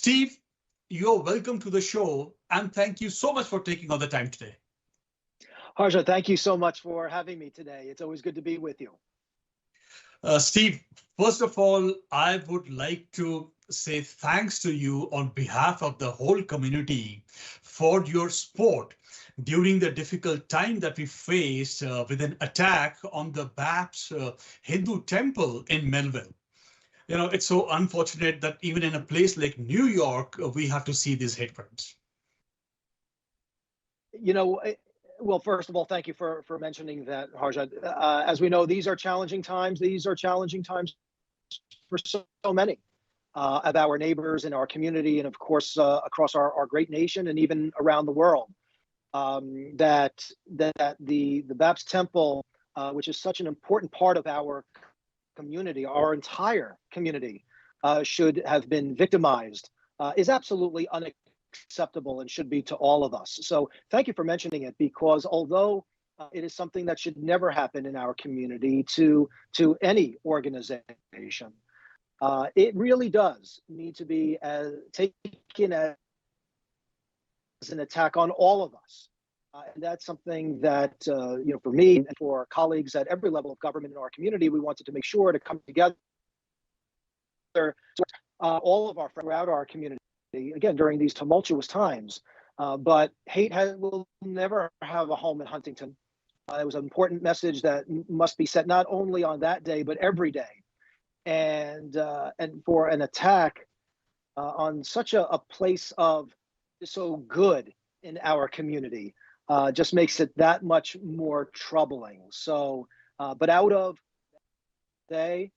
Steve, you're welcome to the show, and thank you so much for taking all the time today. Harsha, thank you so much for having me today. It's always good to be with you. Steve, first of all, I would like to say thanks to you on behalf of the whole community for your support during the difficult time that we faced with an attack on the BAPS Hindu temple in Melville. It's so unfortunate that even in a place like New York, we have to see these hate crimes. You know, well, first of all, thank you for mentioning that, Harsha. As we know, these are challenging times. These are challenging times for so many of our neighbors in our community, and of course, across our great nation and even around the world. That the BAPS Temple, which is such an important part of our community, our entire community, should have been victimized, is absolutely unacceptable and should be to all of us. So thank you for mentioning it, because although it is something that should never happen in our community to any organization, it really does need to be taken as an attack on all of us. And that's something that, for me and for colleagues at every level of government in our community, we wanted to make sure to come together, all of our friends throughout our community, again, during these tumultuous times. But hate will never have a home in Huntington. It was an important message that must be set not only on that day, but every day. And for an attack on such a place of so good in our community just makes it that much more troubling. So, but out of day,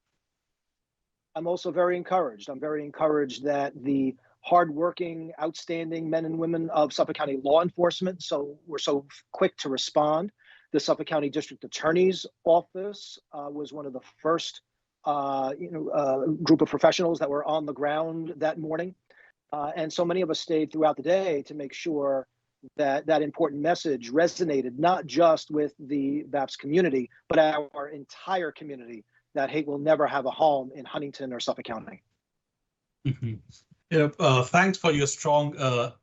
I'm also very encouraged. I'm very encouraged that the hardworking, outstanding men and women of Suffolk County law enforcement were so quick to respond. The Suffolk County District Attorney's Office was one of the first group of professionals that were on the ground that morning. And so many of us stayed throughout the day to make sure that that important message resonated not just with the BAPS community, but our entire community, that hate will never have a home in Huntington or Suffolk County. Mm-hmm. Thanks for your strong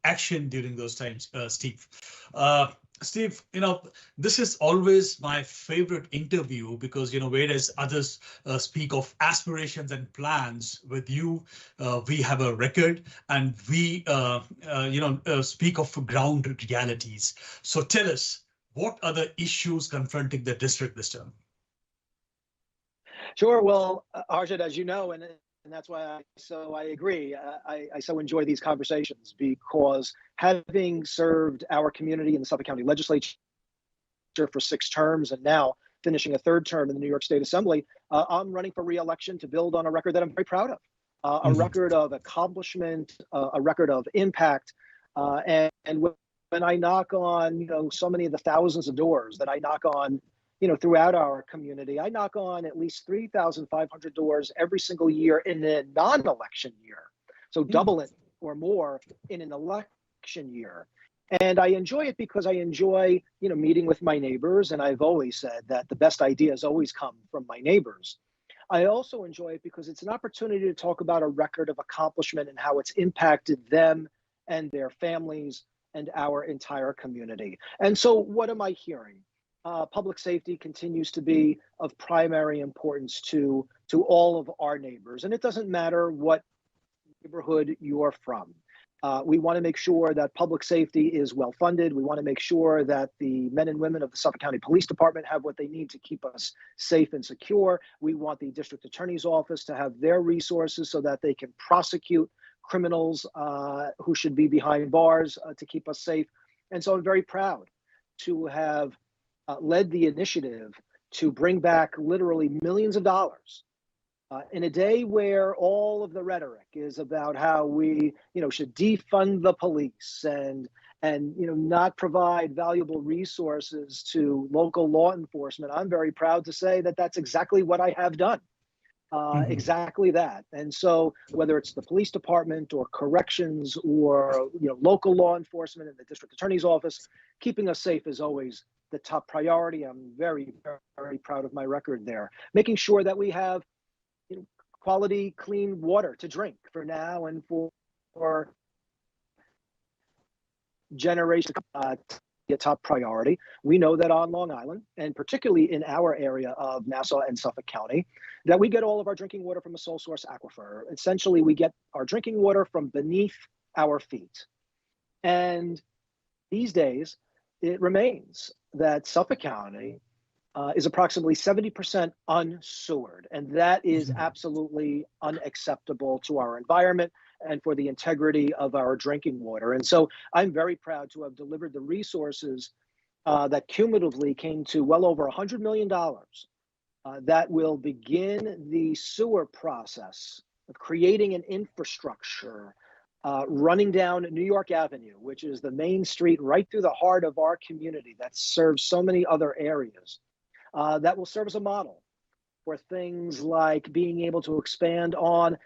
action during those times, Steve. Steve, this is always my favorite interview because, whereas others speak of aspirations and plans, with you, we have a record and we, speak of ground realities. So tell us, what are the issues confronting the district this term? Sure. Well, Arjun, as you know, and that's why I agree. I so enjoy these conversations, because having served our community in the Suffolk County Legislature for 6 terms and now finishing a 3rd term in the New York State Assembly, I'm running for re-election to build on a record that I'm very proud of, a record of accomplishment, a record of impact. And when I knock on, so many of the thousands of doors that I knock on, throughout our community, I knock on at least 3,500 doors every single year in a non-election year. So double it or more in an election year. And I enjoy it because I enjoy, meeting with my neighbors. And I've always said that the best ideas always come from my neighbors. I also enjoy it because it's an opportunity to talk about a record of accomplishment and how it's impacted them and their families and our entire community. And so what am I hearing? Public safety continues to be of primary importance to all of our neighbors. And it doesn't matter what neighborhood you're from. We want to make sure that public safety is well funded. We want to make sure that the men and women of the Suffolk County Police Department have what they need to keep us safe and secure. We want the District Attorney's Office to have their resources so that they can prosecute criminals who should be behind bars to keep us safe. And so I'm very proud to have led the initiative to bring back literally millions of dollars in a day where all of the rhetoric is about how we, should defund the police and not provide valuable resources to local law enforcement. I'm very proud to say that that's exactly what I have done. Exactly that. And so whether it's the police department or corrections or local law enforcement and the district attorney's office, keeping us safe is always the top priority. I'm very, very proud of my record there. Making sure that we have quality, clean water to drink for now and for for generations a top priority. We know that on Long Island, and particularly in our area of Nassau and Suffolk County, that we get all of our drinking water from a sole source aquifer. Essentially, we get our drinking water from beneath our feet. And these days, it remains that Suffolk County is approximately 70% unsewered, and that is absolutely unacceptable to our environment and for the integrity of our drinking water. And so I'm very proud to have delivered the resources that cumulatively came to well over $100 million that will begin the sewer process of creating an infrastructure running down New York Avenue, which is the main street right through the heart of our community that serves so many other areas, that will serve as a model for things like being able to expand on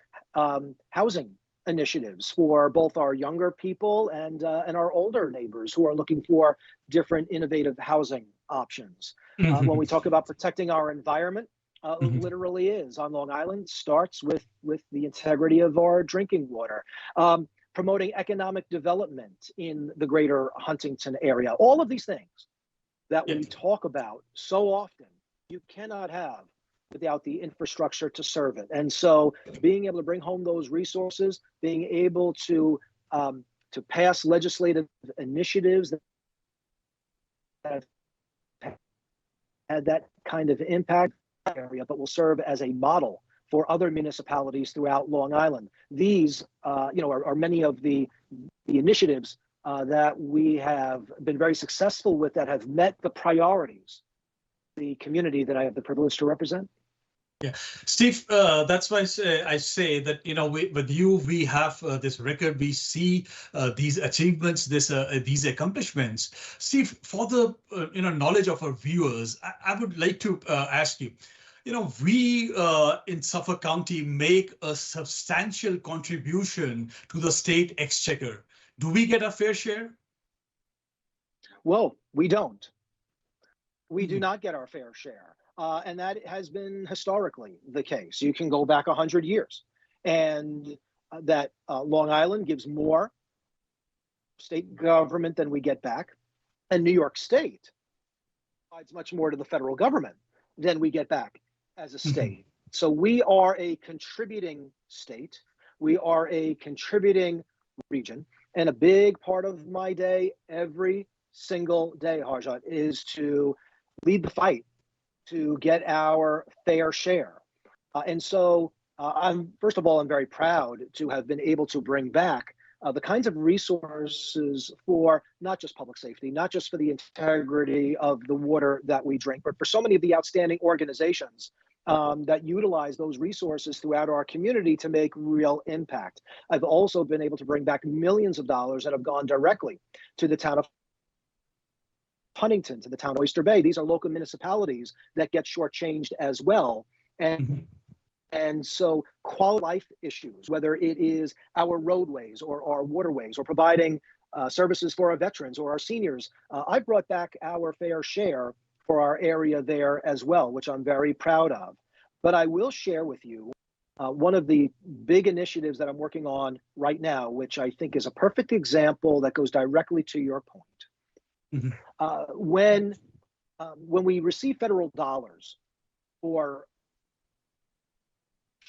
housing initiatives for both our younger people and our older neighbors who are looking for different innovative housing options. When we talk about protecting our environment, literally is on Long Island starts with the integrity of our drinking water. Promoting economic development in the greater Huntington area. All of these things that we talk about so often, you cannot have without the infrastructure to serve it. And so being able to bring home those resources, being able to pass legislative initiatives that have had that kind of impact area, but will serve as a model for other municipalities throughout Long Island. These, are many of the initiatives that we have been very successful with that have met the priorities, the community that I have the privilege to represent. Yeah, Steve, that's why I say that, with you, we have this record, we see these achievements, these accomplishments. Steve, for the knowledge of our viewers, I would like to ask you, we in Suffolk County make a substantial contribution to the state exchequer. Do we get a fair share? Well, we don't. We do not get our fair share. And that has been historically the case. You can go back 100 years and that Long Island gives more state government than we get back. And New York State provides much more to the federal government than we get back as a state. So we are a contributing state. We are a contributing region. And a big part of my day, every single day, Harjot, is to lead the fight to get our fair share. And so first of all, I'm very proud to have been able to bring back the kinds of resources for not just public safety, not just for the integrity of the water that we drink, but for so many of the outstanding organizations that utilize those resources throughout our community to make real impact. I've also been able to bring back millions of dollars that have gone directly to the town of Huntington, to the town of Oyster Bay. These are local municipalities that get shortchanged as well. And so quality life issues, whether it is our roadways or our waterways or providing services for our veterans or our seniors, I brought back our fair share for our area there as well, which I'm very proud of. But I will share with you one of the big initiatives that I'm working on right now, which I think is a perfect example that goes directly to your point. When we receive federal dollars for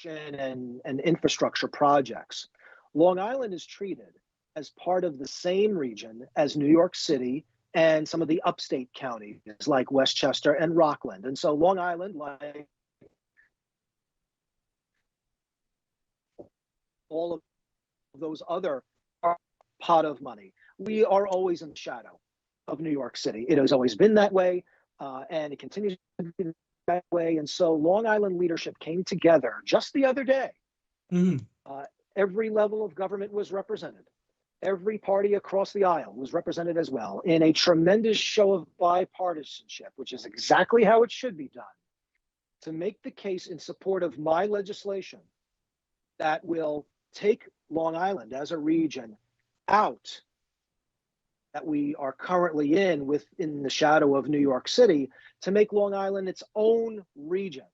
and infrastructure projects, Long Island is treated as part of the same region as New York City and some of the upstate counties like Westchester and Rockland. And so Long Island, like all of those other pot of money, we are always in the shadow of New York City. It has always been that way, and it continues to be that way. And so Long Island leadership came together just the other day. Every level of government was represented. Every party across the aisle was represented as well in a tremendous show of bipartisanship, which is exactly how it should be done, to make the case in support of my legislation that will take Long Island as a region out that we are currently within the shadow of New York City, to make Long Island its own region,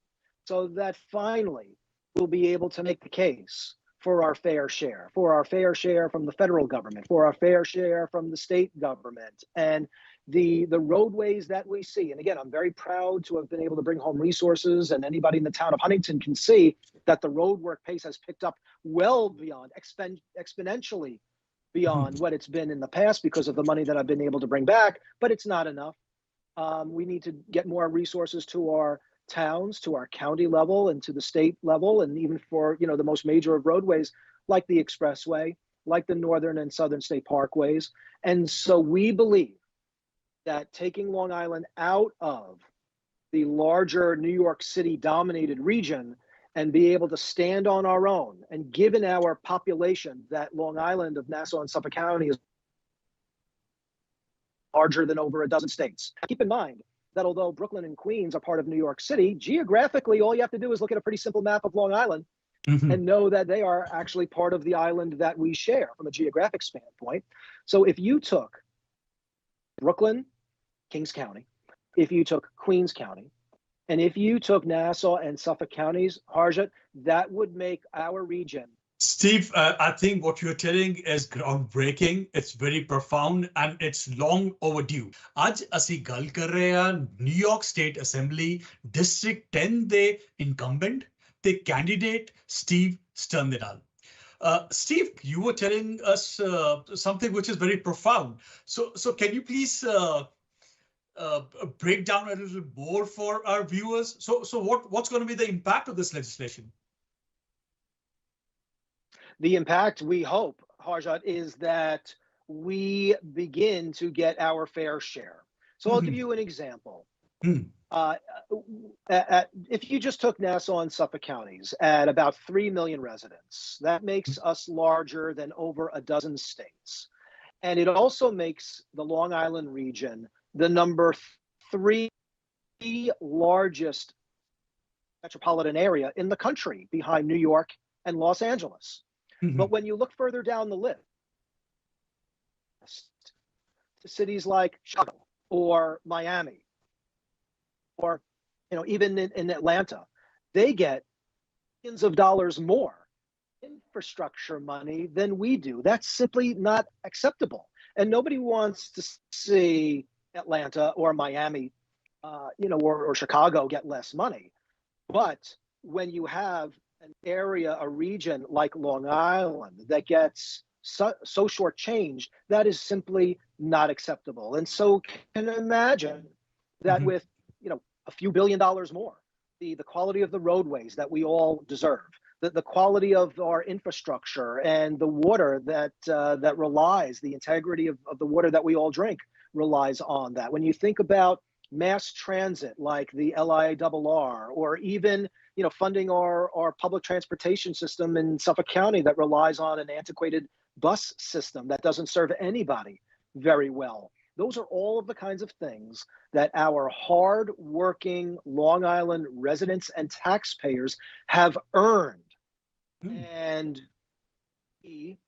so that finally we'll be able to make the case for our fair share from the federal government, for our fair share from the state government, and the roadways that we see. And again, I'm very proud to have been able to bring home resources, and anybody in the town of Huntington can see that the road work pace has picked up well beyond, exponentially beyond what it's been in the past because of the money that I've been able to bring back, but it's not enough. We need to get more resources to our towns, to our county level, and to the state level, and even for the most major of roadways like the expressway, like the northern and southern state parkways. And so we believe that taking Long Island out of the larger New York City dominated region and be able to stand on our own, and given our population that Long Island of Nassau and Suffolk County is larger than over a dozen states. Keep in mind that although Brooklyn and Queens are part of New York City, geographically, all you have to do is look at a pretty simple map of Long Island and know that they are actually part of the island that we share from a geographic standpoint. So if you took Brooklyn, Kings County, if you took Queens County, and if you took Nassau and Suffolk counties, Harjit, that would make our region. Steve, I think what you're telling is groundbreaking. It's very profound and it's long overdue. आज ਅਸੀਂ ਗੱਲ ਕਰ ਰਹੇ ਹਾਂ New York state assembly district 10 ਦੇ ਇਨਕੰਬੈਂਟ ਤੇ candidate Steve Stern ਦੇ ਨਾਲ. Steve, you were telling us something which is very profound. So can you please break down a little more for our viewers? So what's going to be the impact of this legislation? The impact, we hope, Harjat, is that we begin to get our fair share. So I'll give you an example. If you just took Nassau and Suffolk counties at about 3 million residents, that makes us larger than over a dozen states. And it also makes the Long Island region the number 3 largest metropolitan area in the country behind New York and Los Angeles. But when you look further down the list, to cities like Chicago or Miami, or even in Atlanta, they get millions of dollars more infrastructure money than we do. That's simply not acceptable. And nobody wants to see Atlanta or Miami, or Chicago get less money. But when you have an area, a region like Long Island that gets so shortchanged, that is simply not acceptable. And so can imagine that with a few $1 billion more, the quality of the roadways that we all deserve, the quality of our infrastructure and the water that relies, the integrity of the water that we all drink relies on that. When you think about mass transit like the LIRR, or even funding our public transportation system in Suffolk County that relies on an antiquated bus system that doesn't serve anybody very well. Those are all of the kinds of things that our hard-working Long Island residents and taxpayers have earned. And we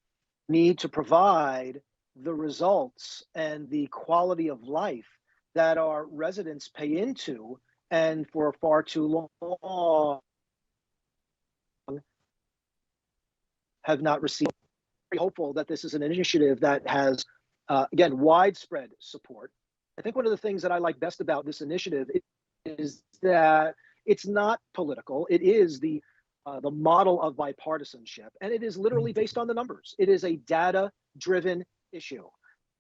need to provide the results and the quality of life that our residents pay into, and for far too long have not received. I'm very hopeful that this is an initiative that has, again, widespread support. I think one of the things that I like best about this initiative is that it's not political. It is the model of bipartisanship, and it is literally based on the numbers. It is a data-driven issue.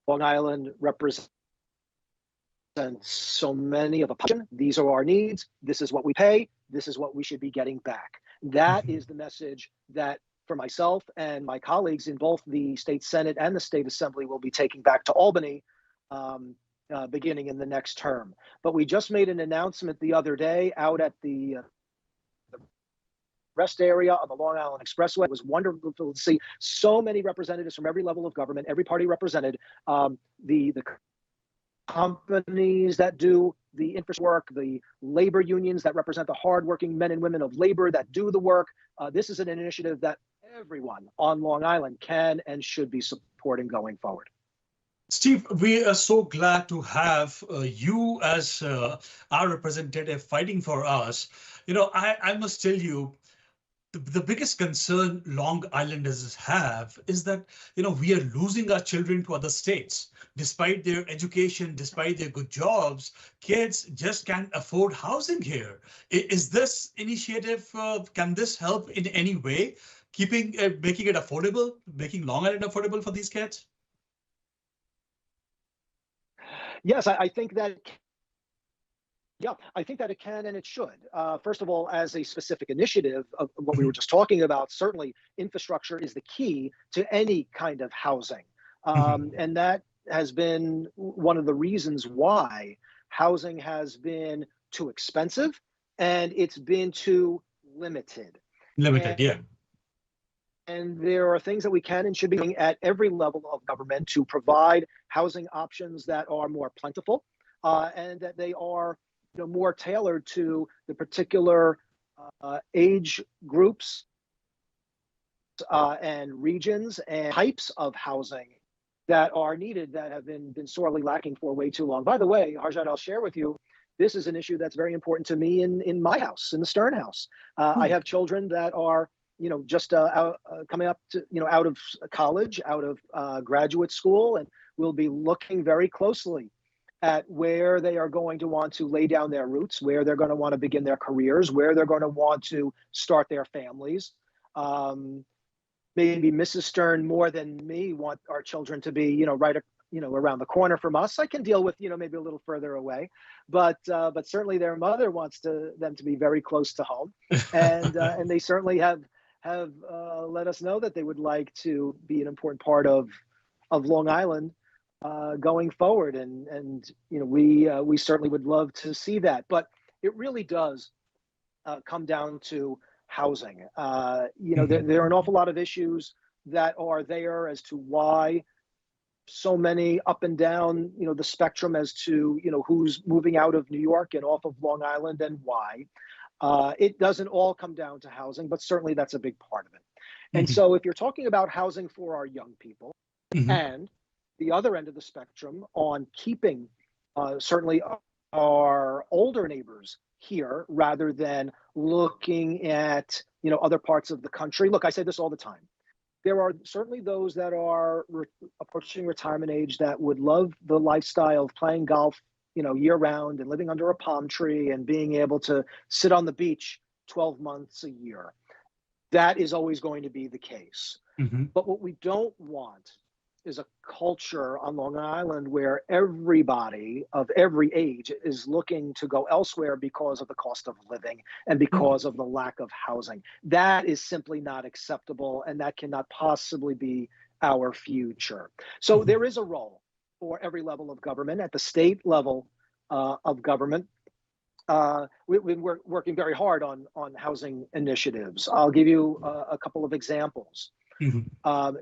Long Island represents so many of a population. These are our needs. This is what we pay. This is what we should be getting back. That is the message that, for myself and my colleagues in both the state Senate and the state Assembly, will be taking back to Albany beginning in the next term. But we just made an announcement the other day out at the rest area on the Long Island Expressway. It was wonderful to see so many representatives from every level of government, every party represented, the companies that do the infrastructure work, the labor unions that represent the hardworking men and women of labor that do the work. This is an initiative that everyone on Long Island can and should be supporting going forward. Steve, we are so glad to have you as our representative fighting for us. I must tell you, the biggest concern Long Islanders have is that, we are losing our children to other states. Despite their education, despite their good jobs, kids just can't afford housing here. Is this initiative, can this help in any way, making it affordable, making Long Island affordable for these kids? Yes, I think that yeah, I think that it can and it should. First of all, as a specific initiative of what we were Mhm, just talking about, certainly infrastructure is the key to any kind of housing. mhm. And that has been one of the reasons why housing has been too expensive and it's been too limited. Limited, And yeah. there are things that we can and should be doing at every level of government to provide housing options that are more plentiful and that they are more tailored to the particular age groups and regions and types of housing that are needed that have been sorely lacking for way too long. By the way, Harjad, I'll share with you, this is an issue that's very important to me in my house, in the Stern house. I Hmm. have children that are, just coming up to, out of college, out of graduate school, and we'll be looking very closely at where they are going to want to lay down their roots, where they're going to want to begin their careers, where they're going to want to start their families. Um, Maybe Mrs. Stern more than me want our children to be, right, around the corner from us. I can deal with, maybe a little further away, but certainly their mother wants them to be very close to home, and they certainly have let us know that they would like to be an important part of Long Island going forward, and we certainly would love to see that, but it really does come down to housing. There are an awful lot of issues that are there as to why so many up and down, the spectrum as to, who's moving out of New York and off of Long Island and why. It doesn't all come down to housing, but certainly that's a big part of it. And Mhm, so if you're talking about housing for our young people mhm, and the other end of the spectrum on keeping certainly our older neighbors here rather than looking at other parts of the country. Look, I say this all the time. There are certainly those that are approaching retirement age that would love the lifestyle of playing golf, year round and living under a palm tree and being able to sit on the beach 12 months a year. That is always going to be the case. mhm, But what we don't want is a culture on Long Island where everybody of every age is looking to go elsewhere because of the cost of living and mhm, because of the lack of housing. That is simply not acceptable, and that cannot possibly be our future. So mhm, there is a role for every level of government at the state level of government. We've been working very hard on housing initiatives. I'll give you a couple of examples. mhm,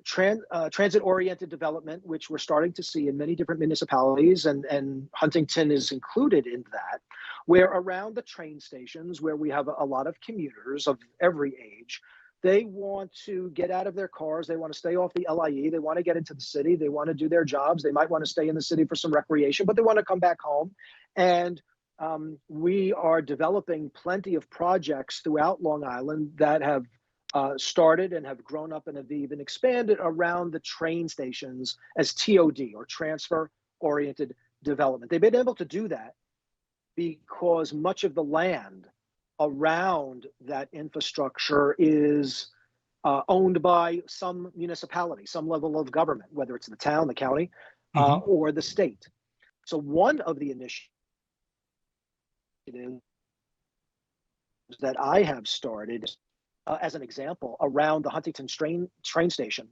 Transit-oriented development, which we're starting to see in many different municipalities, and Huntington is included in that, where around the train stations, where we have a lot of commuters of every age, they want to get out of their cars. They want to stay off the LIE. They want to get into the city. They want to do their jobs. They might want to stay in the city for some recreation, but they want to come back home. And we are developing plenty of projects throughout Long Island that have started and have grown up and have even expanded around the train stations as TOD, or transfer oriented development. They've been able to do that because much of the land around that infrastructure is owned by some municipality, some level of government, whether it's the town, the county, mhm, or the state. So one of the initiatives that I have started, as an example, around the Huntington train station,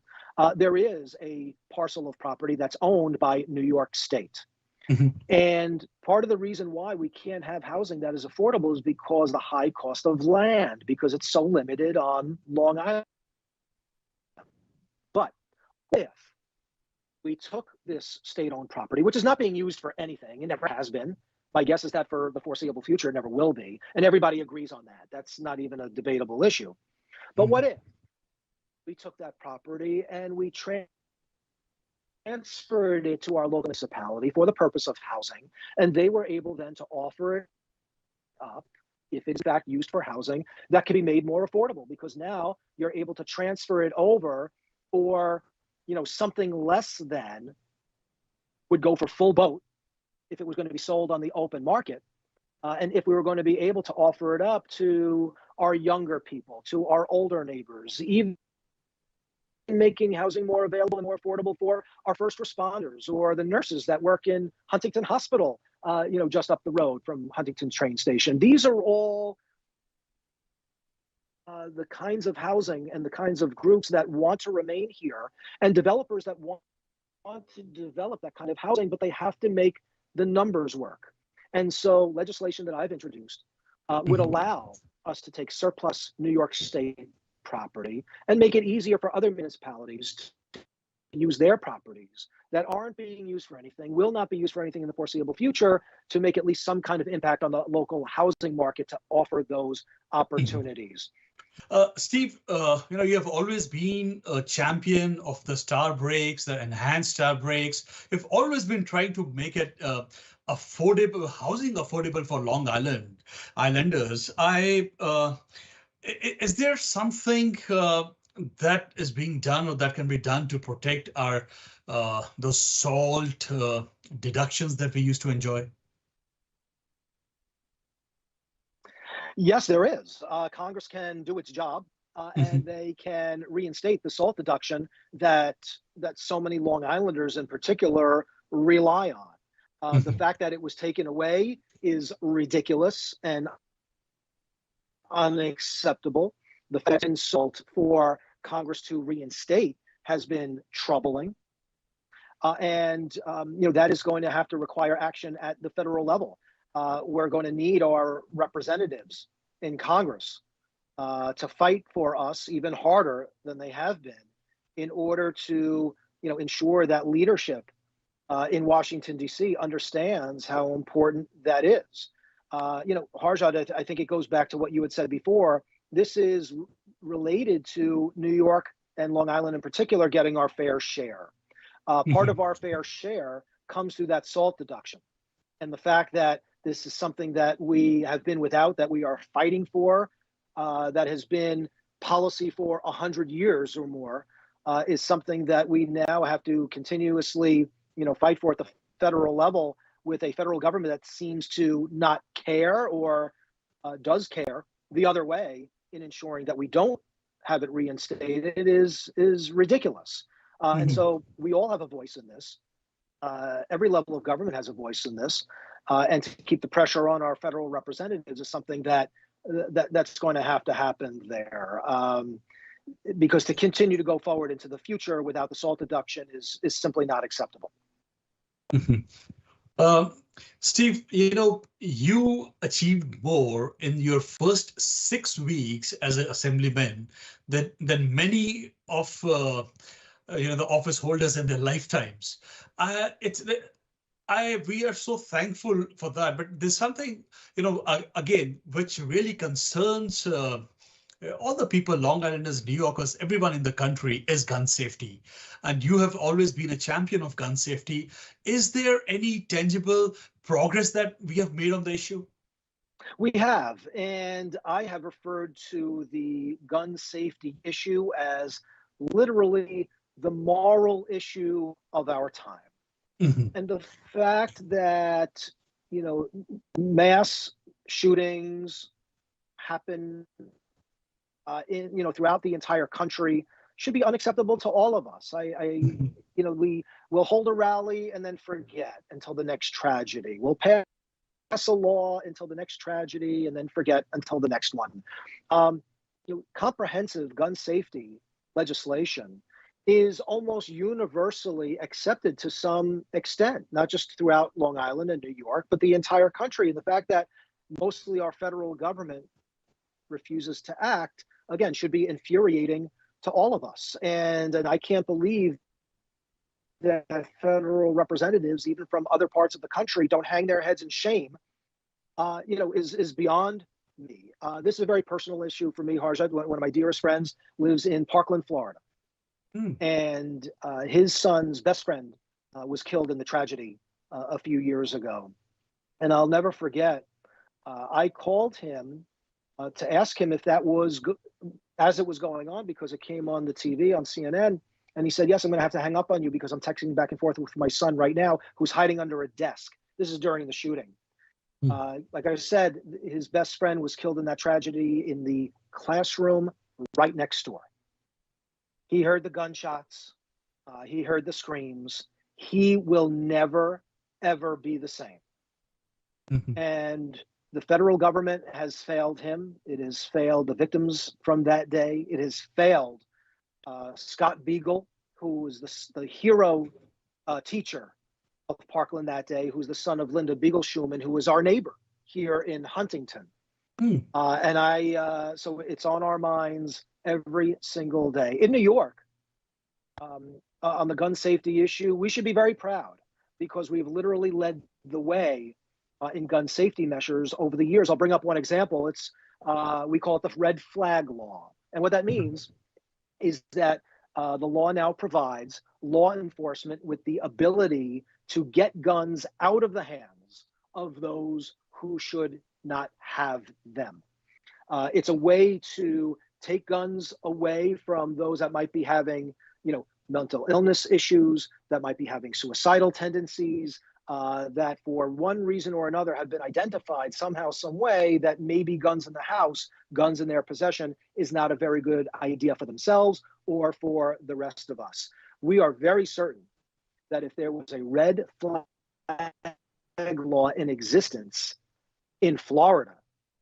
there is a parcel of property that's owned by New York State. mhm, And part of the reason why we can't have housing that is affordable is because the high cost of land, because it's so limited on Long Island. But if we took this state-owned property, which is not being used for anything, it never has been. My guess is that for the foreseeable future, it never will be. And everybody agrees on that. That's not even a debatable issue. But what mhm, if we took that property and we transferred it to our local municipality for the purpose of housing, and they were able then to offer it up if it's in fact used for housing, that can be made more affordable, because now you're able to transfer it over, or something less than would go for full boat if it was going to be sold on the open market. And if we were going to be able to offer it up to our younger people, to our older neighbors, even making housing more available and more affordable for our first responders or the nurses that work in Huntington Hospital, just up the road from Huntington train station. These are all the kinds of housing and the kinds of groups that want to remain here, and developers that want to develop that kind of housing, but they have to make the numbers work. And so legislation that I've introduced would allow us to take surplus New York State property and make it easier for other municipalities to use their properties that aren't being used for anything, will not be used for anything in the foreseeable future, to make at least some kind of impact on the local housing market to offer those opportunities. Steve, you have always been a champion of the star breaks, the enhanced star breaks. You've always been trying to make it affordable, housing affordable for Long Islanders. Is there something that is being done or that can be done to protect our those SALT deductions that we used to enjoy? Yes, there is. Congress can do its job, and they can reinstate the SALT deduction that so many Long Islanders in particular rely on. The fact that it was taken away is ridiculous and unacceptable. The fact that SALT for Congress to reinstate has been troubling. And that is going to have to require action at the federal level. We're going to need our representatives in Congress to fight for us even harder than they have been, in order to ensure that leadership in Washington, D.C. understands how important that is. Harjad, I think it goes back to what you had said before. This is related to New York and Long Island in particular getting our fair share. Part of our fair share comes through that SALT deduction. And the fact that this is something that we have been without, that we are fighting for, that has been policy for 100 years or more, is something that we now have to continuously, fight for at the federal level, with a federal government that seems to not care, or does care the other way in ensuring that we don't have it reinstated. It is ridiculous. And so we all have a voice in this. Every level of government has a voice in this. And to keep the pressure on our federal representatives is something that's going to happen there. Because to continue to go forward into the future without the SALT deduction is simply not acceptable. Steve, you achieved more in your first 6 weeks as an assemblyman than many of the office holders in their lifetimes. We are so thankful for that. But there's something, again, which really concerns all the people, Long Islanders, New Yorkers, everyone in the country, is gun safety. And you have always been a champion of gun safety. Is there any tangible progress that we have made on the issue? We have, and I have referred to the gun safety issue as literally the moral issue of our time. And the fact that, mass shootings happen throughout the entire country should be unacceptable to all of us. We will hold a rally and then forget until the next tragedy. We'll pass a law until the next tragedy and then forget until the next one. Comprehensive gun safety legislation is almost universally accepted to some extent, not just throughout Long Island and New York, but the entire country. And the fact that mostly our federal government refuses to act, again, should be infuriating to all of us. And I can't believe that federal representatives, even from other parts of the country, don't hang their heads in shame, is beyond me. This is a very personal issue for me, Harjad. One of my dearest friends lives in Parkland, Florida. And his son's best friend was killed in the tragedy a few years ago. And I'll never forget I called him to ask him if that was as it was going on, because it came on the TV on CNN. And he said, yes, I'm going to have to hang up on you because I'm texting back and forth with my son right now, who's hiding under a desk. This is during the shooting. Like I said, his best friend was killed in that tragedy in the classroom right next door. He heard the gunshots. He heard the screams. He will never, ever be the same. And the federal government has failed him. It has failed the victims from that day. It has failed Scott Beagle, who was the hero teacher of Parkland that day, who's the son of Linda Beagle Schumann, who was our neighbor here in Huntington. So it's on our minds every single day. In New York, on the gun safety issue, we should be very proud because we've literally led the way in gun safety measures over the years. I'll bring up one example. It's we call it the red flag law. And what that means is that the law now provides law enforcement with the ability to get guns out of the hands of those who should not have them. It's a way to take guns away from those that might be having, mental illness issues, that might be having suicidal tendencies, that for one reason or another have been identified somehow, some way that maybe guns in the house, guns in their possession is not a very good idea for themselves or for the rest of us. We are very certain that if there was a red flag law in existence in Florida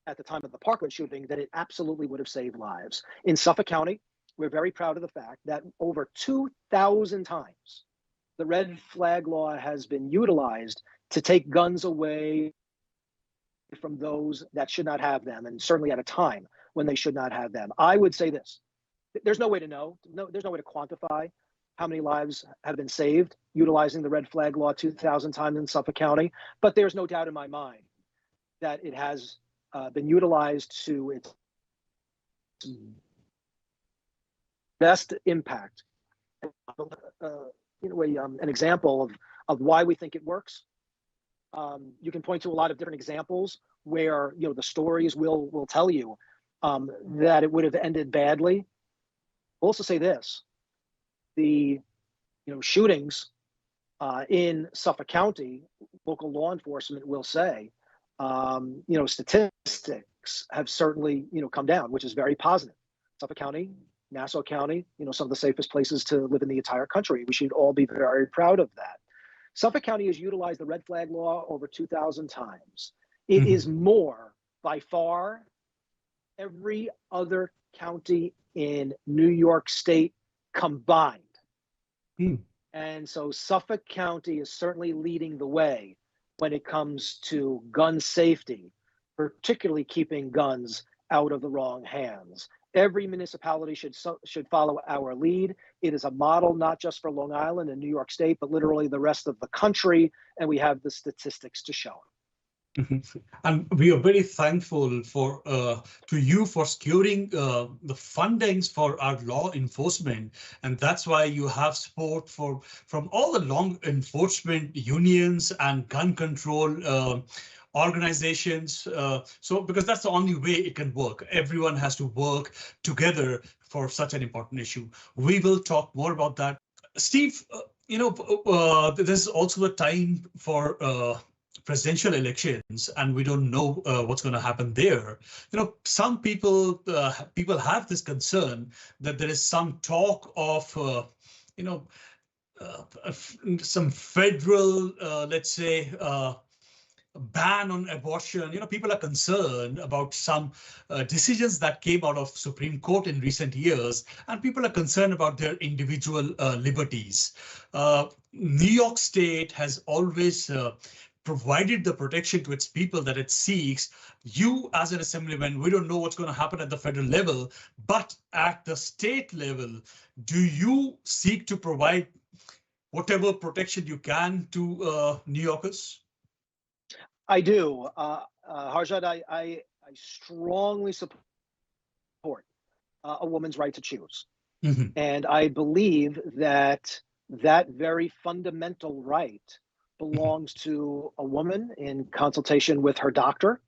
at the time of the Parkland shooting, that it absolutely would have saved lives. In Suffolk County, we're very proud of the fact that over 2,000 times the red flag law has been utilized to take guns away from those that should not have them, and certainly at a time when they should not have them. I would say this: there's no way to know, there's no way to quantify how many lives have been saved utilizing the red flag law 2,000 times in Suffolk County, but there's no doubt in my mind that it has been utilized to its best impact. An example of why we think it works. You can point to a lot of different examples where the stories will tell you that it would have ended badly. I'll also say this: the shootings in Suffolk County, local law enforcement will say, statistics have certainly come down, which is very positive. Suffolk County, Nassau County, some of the safest places to live in the entire country. We should all be very proud of that. Suffolk County has utilized the red flag law over 2,000 times. It is more, by far, every other county in New York State combined. And so Suffolk County is certainly leading the way when it comes to gun safety, particularly keeping guns out of the wrong hands. Every municipality should follow our lead. It is a model not just for Long Island and New York State, but literally the rest of the country, and we have the statistics to show it. And we are very thankful to you for securing the fundings for our law enforcement, and that's why you have support from all the law enforcement unions and gun control organizations. So because that's the only way it can work. Everyone has to work together for such an important issue. We will talk more about that. Steve, there's also a time for presidential elections, and we don't know what's going to happen there. Some people have this concern that there is some talk of some federal, let's say, ban on abortion. People are concerned about some decisions that came out of Supreme Court in recent years, and people are concerned about their individual liberties. New York State has always provided the protection to its people that it seeks. You as an assemblyman, we don't know what's going to happen at the federal level, but at the state level, do you seek to provide whatever protection you can to New Yorkers? I do. Harshad, I strongly support a woman's right to choose. And I believe that very fundamental right belongs to a woman in consultation with her doctor.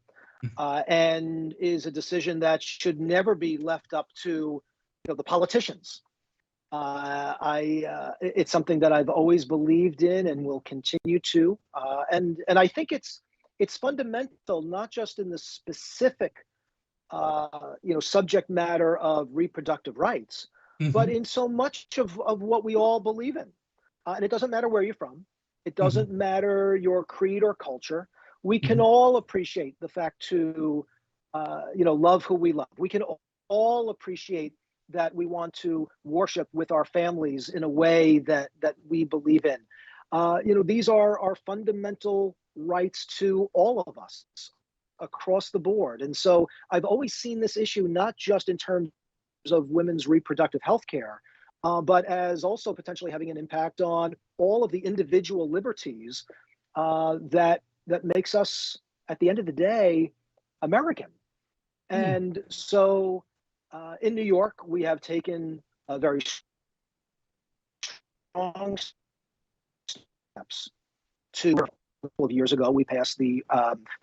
and is a decision that should never be left up to the politicians. It's something that I've always believed in and will continue to. And I think it's fundamental, not just in the specific subject matter of reproductive rights, but in so much of what we all believe in. And it doesn't matter where you're from. It doesn't matter your creed or culture. We can all appreciate the fact to, love who we love. We can all appreciate that we want to worship with our families in a way that we believe in. These are our fundamental rights to all of us across the board. And so I've always seen this issue not just in terms of women's reproductive health care, but as also potentially having an impact on all of the individual liberties that makes us, at the end of the day, American. And so in New York, we have taken a very strong steps to. A couple of years ago, we passed the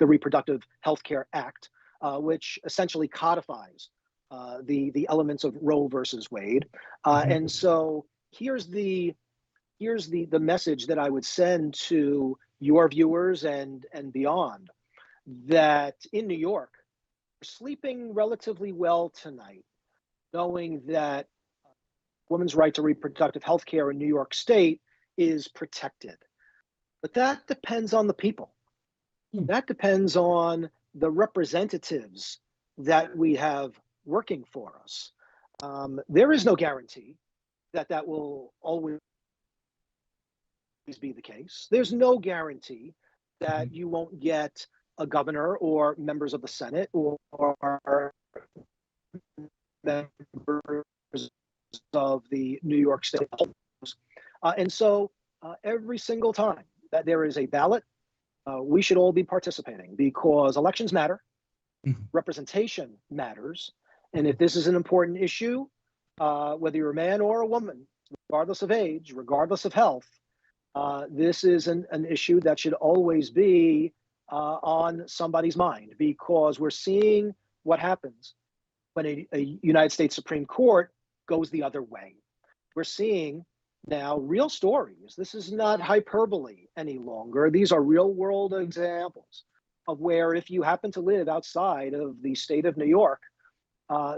Reproductive Health Care Act, which essentially codifies the elements of Roe versus Wade. And so here's the message that I would send to your viewers and beyond, that in New York, we're sleeping relatively well tonight, knowing that women's right to reproductive health care in New York State is protected. But that depends on the people. That depends on the representatives that we have working for us. There is no guarantee that will always be the case. There's no guarantee that you won't get a governor or members of the Senate or members of the New York State. And so every single time that there is a ballot, we should all be participating, because elections matter, representation matters. And if this is an important issue, whether you're a man or a woman, regardless of age, regardless of health, this is an issue that should always be on somebody's mind, because we're seeing what happens when a United States Supreme Court goes the other way. We're seeing now real stories. This is not hyperbole any longer. These are real world examples of where, if you happen to live outside of the state of New York,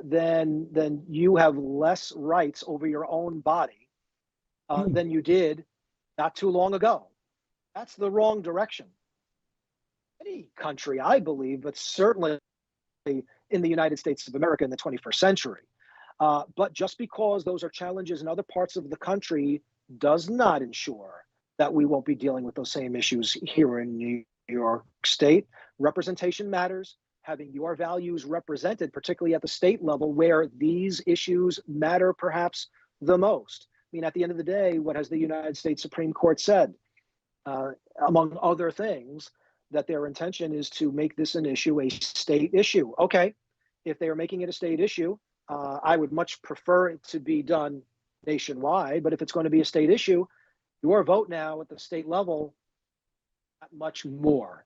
then you have less rights over your own body than you did not too long ago. That's the wrong direction. Any country, I believe, but certainly in the United States of America in the 21st century. But just because those are challenges in other parts of the country does not ensure that we won't be dealing with those same issues here in New York State. Representation matters. Having your values represented, particularly at the state level, where these issues matter perhaps the most. I mean, at the end of the day, what has the United States Supreme Court said? Among other things, that their intention is to make this an issue, a state issue. Okay, if they are making it a state issue, I would much prefer it to be done nationwide, but if it's going to be a state issue, your vote now at the state level, not much more.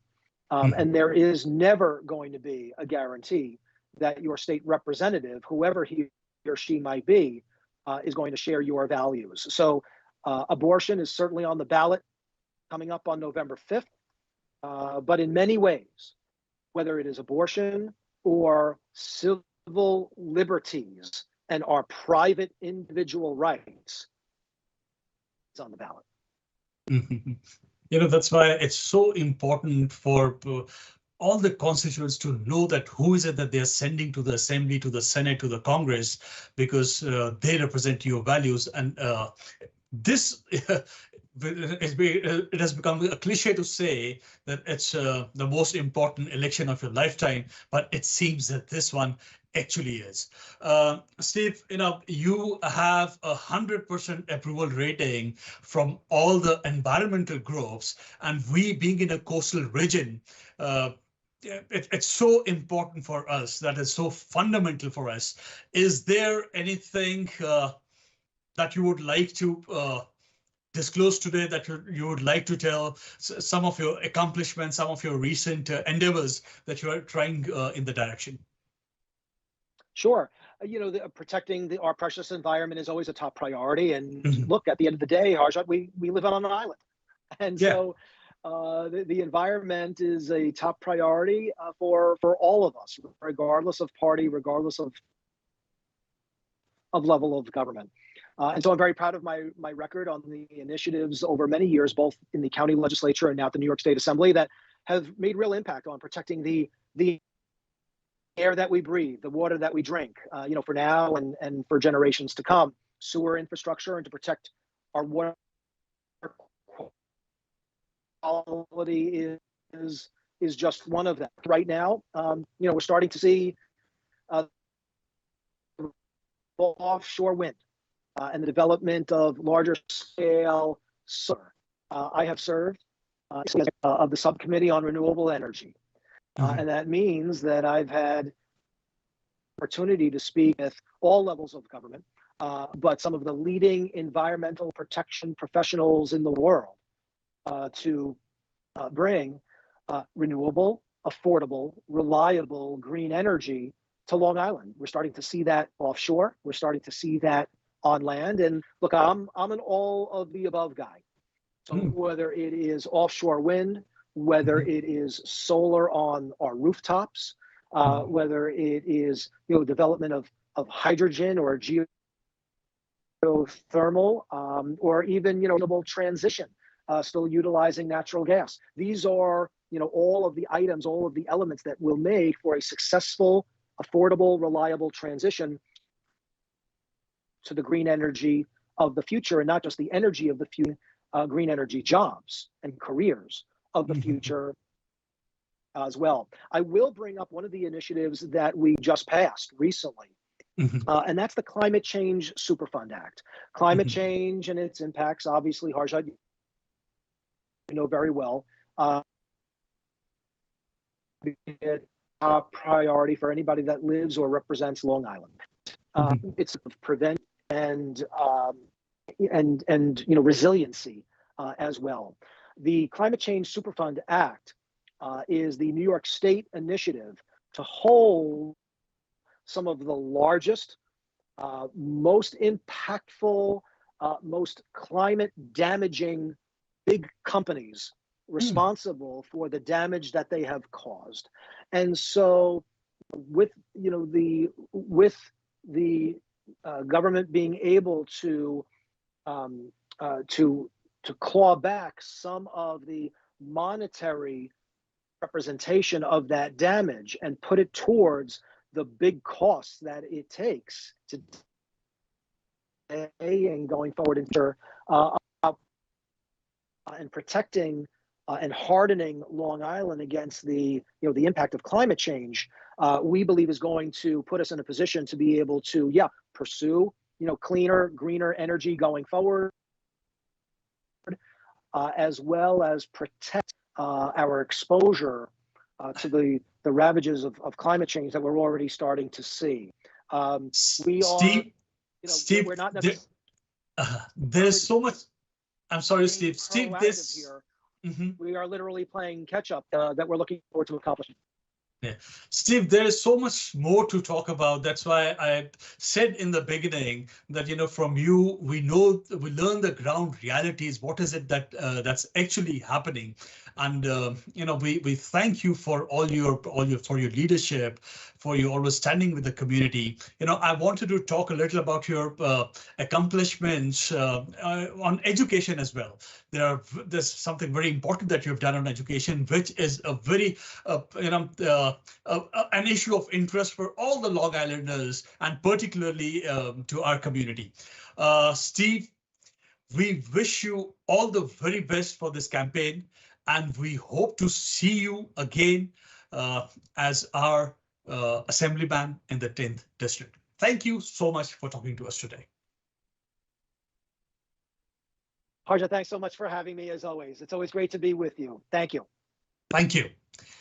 And there is never going to be a guarantee that your state representative, whoever he or she might be, is going to share your values. So abortion is certainly on the ballot coming up on November 5th. But in many ways, whether it is abortion or civil liberties and our private individual rights, it's on the ballot. That's why it's so important for all the constituents to know that who is it that they are sending to the Assembly, to the Senate, to the Congress, because they represent your values. And this it has become a cliche to say that it's the most important election of your lifetime, but it seems that this one actually is. Steve, you have 100% approval rating from all the environmental groups, and we being in a coastal region, it's so important for us, that is so fundamental for us. Is there anything that you would like to disclose today that you would like to tell some of your accomplishments, some of your recent endeavors that you are trying in the direction? Sure. Protecting our precious environment is always a top priority. And Mhm. look, at the end of the day, Harjat, we live on an island. And Yeah. so the environment is a top priority for all of us, regardless of party, regardless of level of government. And so I'm very proud of my record on the initiatives over many years, both in the county legislature and now at the New York State Assembly, that have made real impact on protecting the air that we breathe, the water that we drink, for now and for generations to come, sewer infrastructure, and to protect our water quality is just one of them. Right now, we're starting to see offshore wind and the development of larger scale solar. I have served of the subcommittee on renewable energy. And that means that I've had opportunity to speak with all levels of government, but some of the leading environmental protection professionals in the world to bring renewable, affordable, reliable green energy to Long Island. We're starting to see that offshore. We're starting to see that on land. And look, I'm an all of the above guy. So whether it is offshore wind, whether it is solar on our rooftops, whether it is development of hydrogen or geothermal, or even renewable transition, still utilizing natural gas. These are all of the items, all of the elements that will make for a successful, affordable, reliable transition to the green energy of the future, and not just the energy of the future, green energy jobs and careers of the future as well. I will bring up one of the initiatives that we just passed recently, and that's the Climate Change Superfund Act. Climate change and its impacts, obviously, Harjat, you know very well, a priority for anybody that lives or represents Long Island. It's prevent and resiliency as well. The Climate Change Superfund Act is the New York State initiative to hold some of the largest, most impactful, most climate damaging big companies responsible for the damage that they have caused. And so with the government being able to claw back some of the monetary representation of that damage and put it towards the big costs that it takes to and going forward and protecting and hardening Long Island against the impact of climate change, we believe is going to put us in a position to be able to pursue cleaner, greener energy going forward, as well as protect our exposure to the ravages of climate change that we're already starting to see. We are, Steve, we're not necessarily. There's so much. I'm sorry, Steve. Steve, this. Here. We are literally playing catch up that we're looking forward to accomplishing. Yeah, Steve, there is so much more to talk about. That's why I said in the beginning that, from you, we learn the ground realities. What is it that that's actually happening? And, we thank you for all your leadership, for you always standing with the community. I wanted to talk a little about your accomplishments on education as well. There's something very important that you've done on education, which is a very, an issue of interest for all the Long Islanders and particularly to our community. Steve, we wish you all the very best for this campaign, and we hope to see you again as our assemblyman in the 10th district. Thank you so much for talking to us today. Harjat, thanks so much for having me as always. It's always great to be with you. Thank you. Thank you.